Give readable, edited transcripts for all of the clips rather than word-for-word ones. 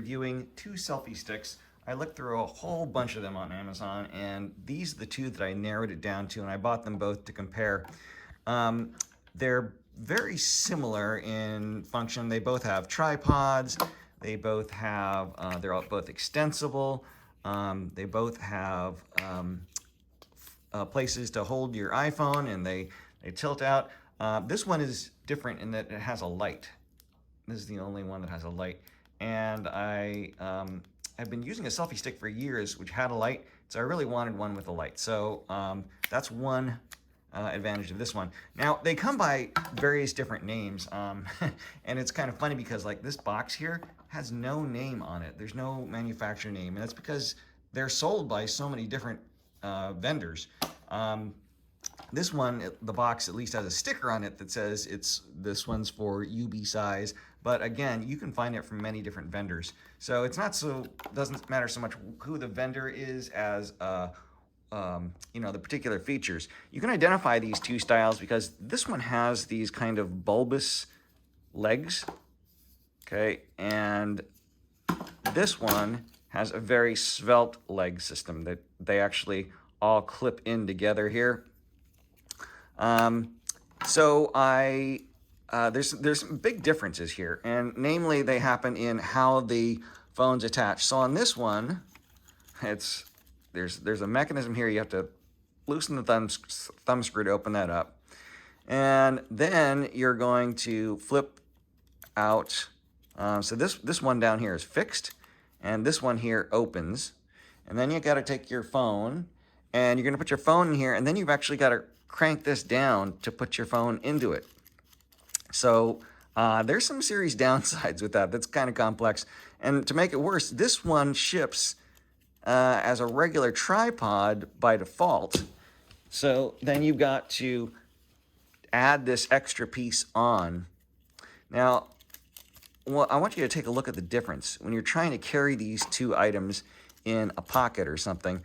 reviewing 2 selfie sticks. I looked through a whole bunch of them on Amazon, and these are the 2 that I narrowed it down to, and I bought them both to compare. They're very similar in function. They both have tripods. They both have, they're both extensible. They both have places to hold your iPhone, and they tilt out. This one is different in that it has a light. This is the only one that has a light. And I've been using a selfie stick for years, which had a light, so I really wanted one with a light. So that's one advantage of this one. Now, they come by various different names, and it's kind of funny because like this box here has no name on it. There's no manufacturer name, and that's because they're sold by so many different vendors. This one, the box at least has a sticker on it that says this one's for UB size, but again, you can find it from many different vendors. So it's doesn't matter so much who the vendor is as the particular features. You can identify these 2 styles because this one has these kind of bulbous legs, okay, and this one has a very svelte leg system that they actually all clip in together here. There's some big differences here, and namely they happen in how the phone's attached. So on this one, there's a mechanism here. You have to loosen the thumb screw to open that up, and then you're going to flip out. So this one down here is fixed, and this one here opens, and then you got to take your phone, and you're going to put your phone in here, and then you've actually got to crank this down to put your phone into it. So there's some serious downsides with that. That's kind of complex. And to make it worse, this one ships as a regular tripod by default. So then you've got to add this extra piece on. Now, well, I want you to take a look at the difference when you're trying to carry these 2 items in a pocket or something.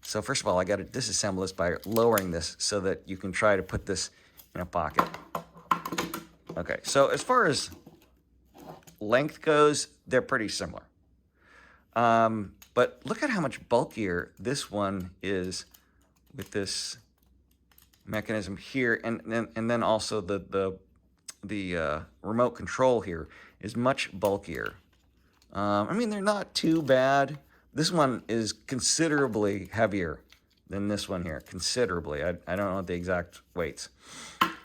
So first of all, I got to disassemble this by lowering this so that you can try to put this in a pocket. Okay, so as far as length goes, they're pretty similar. But look at how much bulkier this one is with this mechanism here, and then also the remote control here is much bulkier. I mean, they're not too bad. This one is considerably heavier than this one here, considerably. I don't know the exact weights.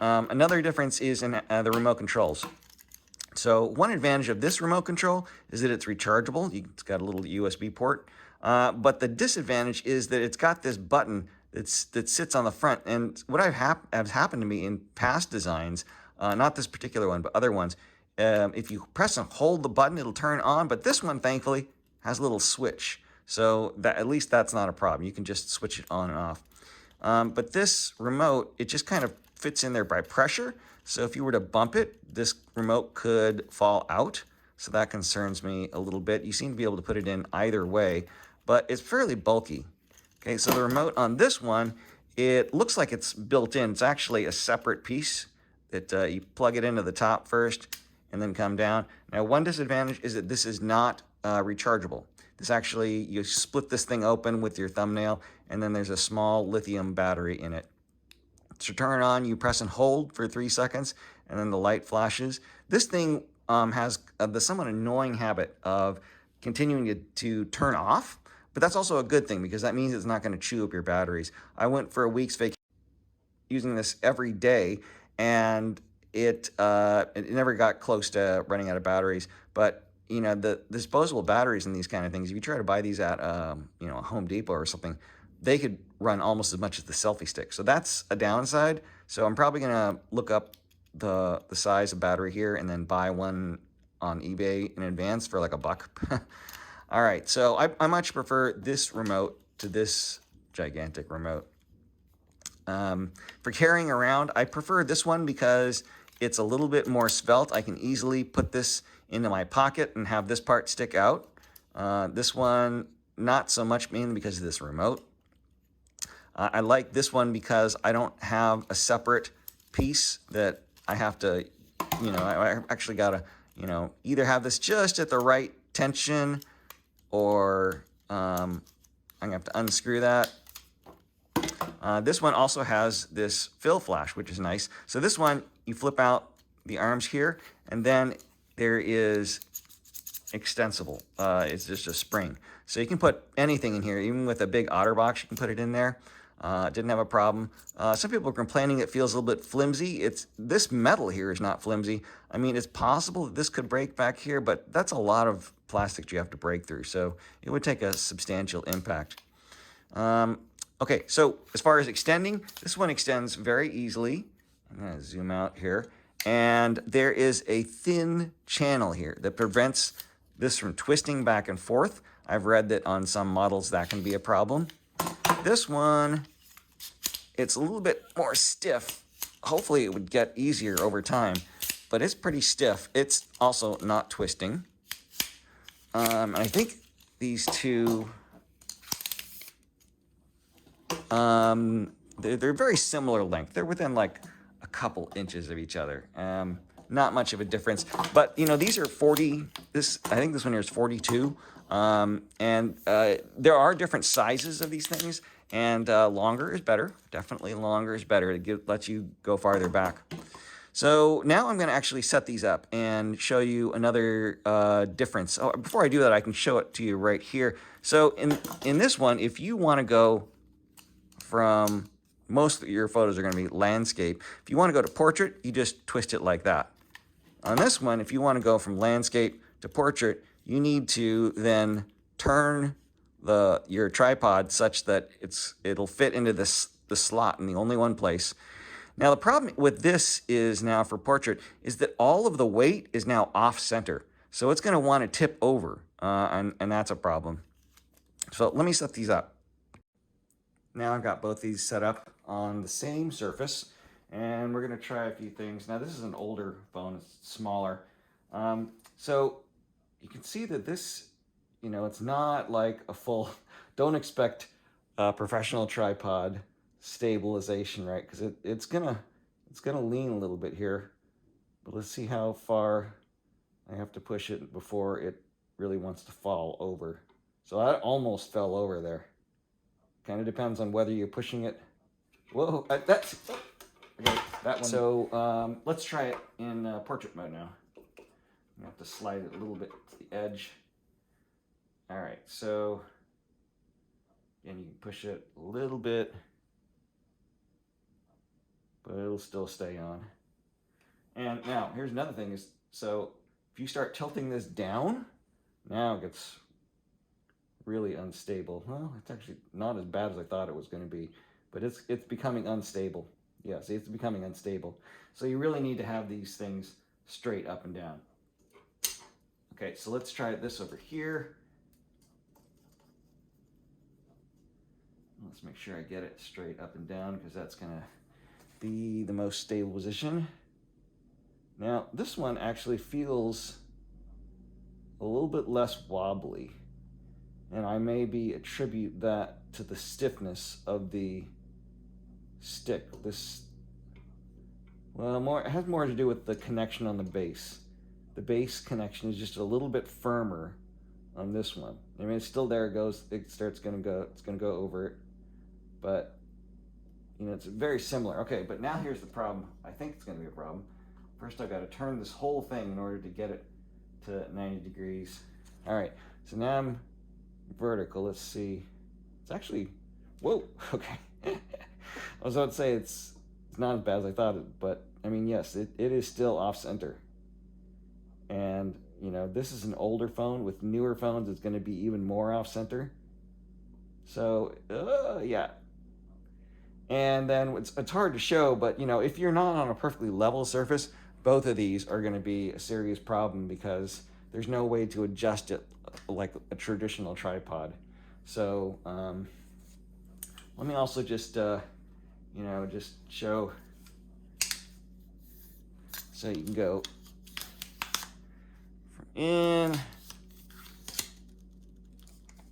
Another difference is in the remote controls. So one advantage of this remote control is that it's rechargeable. It's got a little USB port. But the disadvantage is that it's got this button that sits on the front. And what has happened to me in past designs, not this particular one, but other ones, if you press and hold the button, it'll turn on. But this one, thankfully, has a little switch. So that, at least that's not a problem. You can just switch it on and off. But this remote, it just kind of fits in there by pressure. So if you were to bump it, this remote could fall out. So that concerns me a little bit. You seem to be able to put it in either way, but it's fairly bulky. Okay, so the remote on this one, it looks like it's built in. It's actually a separate piece that you plug it into the top first and then come down. Now, one disadvantage is that this is not rechargeable. This actually, you split this thing open with your thumbnail, and then there's a small lithium battery in it. To turn it on, you press and hold for 3 seconds, and then the light flashes. This thing has the somewhat annoying habit of continuing to turn off, but that's also a good thing because that means it's not going to chew up your batteries. I went for a week's vacation using this every day, and it never got close to running out of batteries. But you know, the disposable batteries and these kind of things, if you try to buy these at a Home Depot or something, they could run almost as much as the selfie stick. So that's a downside. So I'm probably gonna look up the size of battery here and then buy one on eBay in advance for like $1. All right, so I much prefer this remote to this gigantic remote. For carrying around, I prefer this one because it's a little bit more svelte. I can easily put this into my pocket and have this part stick out. This one, not so much, mainly because of this remote. I like this one because I don't have a separate piece that I have to, I actually gotta, either have this just at the right tension, or I'm gonna have to unscrew that. This one also has this fill flash, which is nice. So this one, you flip out the arms here, and then there is extensible. It's just a spring. So you can put anything in here, even with a big OtterBox, you can put it in there. Didn't have a problem. Some people are complaining it feels a little bit flimsy. This metal here is not flimsy. I mean, it's possible that this could break back here, but that's a lot of plastic you have to break through. So it would take a substantial impact. Okay, so as far as extending, this one extends very easily. I'm going to zoom out here. And there is a thin channel here that prevents this from twisting back and forth. I've read that on some models that can be a problem. This one, it's a little bit more stiff. Hopefully it would get easier over time, but it's pretty stiff. It's also not twisting. I think these two, they're very similar length. They're within like a couple inches of each other. Not much of a difference, but you know, these are 40, I think this one here is 42. There are different sizes of these things, and longer is better. Definitely longer is better. It lets you go farther back. So now I'm going to actually set these up and show you another difference. Oh, before I do that, I can show it to you right here. So in this one, if you want to go from, most of your photos are going to be landscape. If you want to go to portrait, you just twist it like that. On this one, if you want to go from landscape to portrait, you need to then turn your tripod such that it'll fit into the slot in the only one place. Now the problem with this is now for portrait is that all of the weight is now off center. So it's going to want to tip over, and that's a problem. So let me set these up. Now I've got both these set up on the same surface, and we're going to try a few things. Now this is an older phone, it's smaller. So you can see that this, you know, it's not like a full, don't expect a professional tripod stabilization, right? Because it's gonna lean a little bit here. But let's see how far I have to push it before it really wants to fall over. So I almost fell over there. Kind of depends on whether you're pushing it. Whoa, that's okay, that one. So let's try it in portrait mode now. You have to slide it a little bit to the edge. All right, so again, you can push it a little bit, but it'll still stay on. And now here's another thing is, so if you start tilting this down, now it gets really unstable. Well, it's actually not as bad as I thought it was going to be, but it's becoming unstable. Yeah, see, it's becoming unstable. So you really need to have these things straight up and down. Okay, so let's try this over here. Let's make sure I get it straight up and down because that's going to be the most stable position. Now, this one actually feels a little bit less wobbly, and I maybe attribute that to the stiffness of the stick. Well, it has more to do with the connection on the base. The base connection is just a little bit firmer on this one. I mean, it's still there. It's going to go over it, but you know, it's very similar. Okay, but now here's the problem. I think it's going to be a problem. First, I've got to turn this whole thing in order to get it to 90 degrees. All right, so now I'm vertical. Let's see. It's actually, whoa, okay. I was about to say it's not as bad as I thought it, but I mean, yes, it is still off center. And you know, this is an older phone. With newer phones, it's going to be even more off center. So yeah. And then it's hard to show, but you know, if you're not on a perfectly level surface, both of these are going to be a serious problem because there's no way to adjust it like a traditional tripod. So let me also just you know, just show, so you can go from in,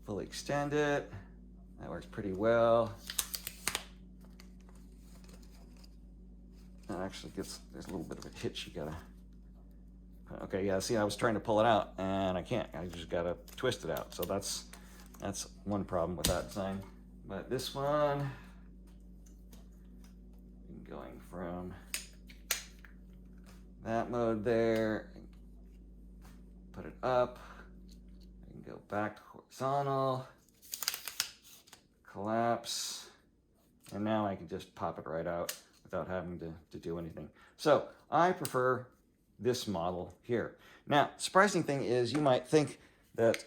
fully extend it. That works pretty well. That actually there's a little bit of a hitch you gotta Okay, yeah, see, I was trying to pull it out and I can't. I just gotta twist it out. So that's one problem with that design. But this one, going from that mode there, put it up, I can go back to horizontal, collapse, and now I can just pop it right out without having to do anything. So I prefer this model here. Now, surprising thing is you might think that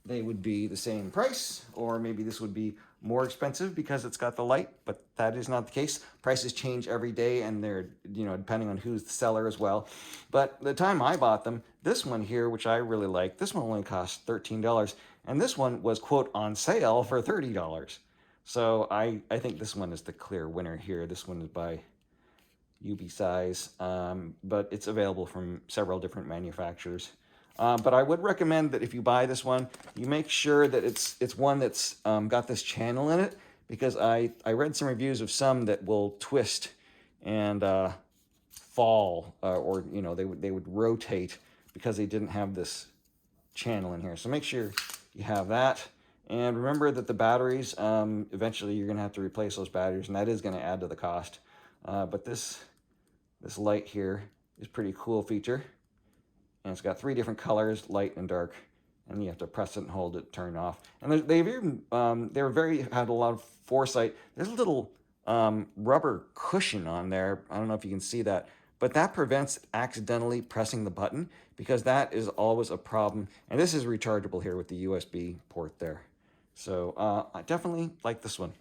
they would be the same price, or maybe this would be more expensive because it's got the light, but that is not the case. Prices change every day, and they're, depending on who's the seller as well. But the time I bought them, this one here, which I really like, this one only cost $13, and this one was, quote, on sale for $30. So I think this one is the clear winner here. This one is by UB Size, but it's available from several different manufacturers. But I would recommend that if you buy this one, you make sure that it's one that's got this channel in it, because I read some reviews of some that will twist and fall, or they would rotate because they didn't have this channel in here. So make sure you have that. And remember that the batteries, eventually you're going to have to replace those batteries, and that is going to add to the cost. But this light here is a pretty cool feature. And it's got 3 different colors, light and dark. And you have to press it and hold it, turn it off. And they've even, had a lot of foresight. There's a little rubber cushion on there. I don't know if you can see that. But that prevents accidentally pressing the button, because that is always a problem. And this is rechargeable here with the USB port there. So I definitely like this one.